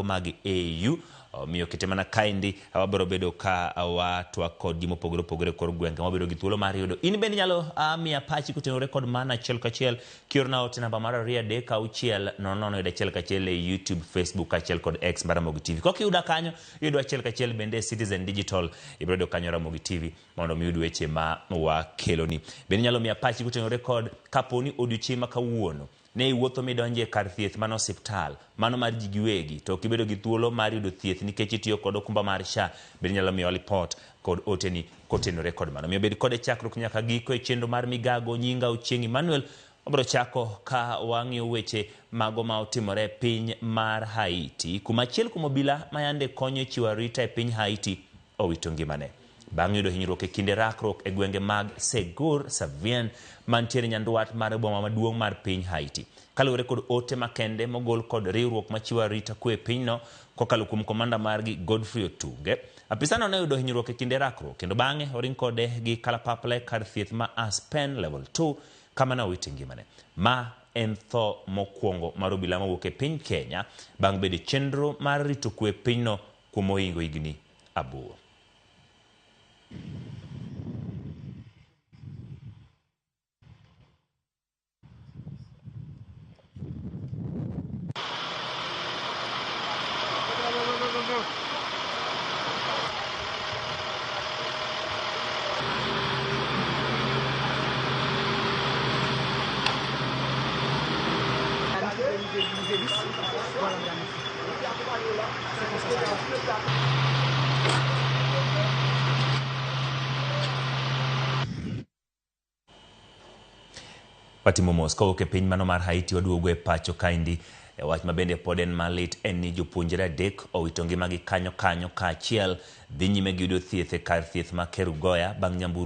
mago mag AU. Miyo kete mana kaindi wabiro bedo ka watwa kod gimo pogore kor gwenge wabiro gi thuolo mar yudo in bende nyalo miya pachi kutenore kod mana achiel kachiel kiorna ote namba mar 3 e YouTube, Facebook achiel kod X mar Ramogi TV. Kok yuda kanyo yudo achiel kachiel bende Citizen Digital ibiro do kanyo Ramogi TV mondo mi yudo weche ma wakeloni. Bende nyalo miya pachi kutenore kod kaponi odiochieng' ma kawuono ne iwuotho midonje kar thieth mano hospital mano mar ji giwegi to kibedo gi thuolo mar yudo thieth nikech itiyo kod okumba mar SHA bende nyalo miyo report kod oteni kotenore kod mano. Miyo bed kod chakruok nyaka giko e chenro mar migago nyinga Ochieng' Emmanuel obro chako ka wang'iyo weche mago ma otimore piny mar Haiti kuma achiel kuom obila ma yande konyo chiwo arita e piny Haiti owito ngimane bang' yudo hinyruok e kinde rakruok e gwenge mag Segur Savien mantiere nyandwat mar boma maduong' mar piny Haiti. Kaluwore kod ote makende mogol kod riwruok machiwo arita kwe pinyno kokalo kuom komanda margi Godfrey Otunge, apisano ne yudo hinyruok e kinde rakruok kendo bang'e oring kode gi kalapapla kar thieth ma Aspen Level 2 kama ne owito ngimane. Ma en tho mokwongo mar obila mawuok e piny Kenya bang' bedo chenro mar rito kwe pinyno kuom ohingo higni 8. Patimo mos kowuok e piny mano mar Haiti waduogo e pacho kaindi wach mabende pod en malit en ni jopuonjre 3 owito ngimagi kanyo ka achiel dhi nyime gi yudo thieth e kar thieth ma Kerugoya bang' nyamburu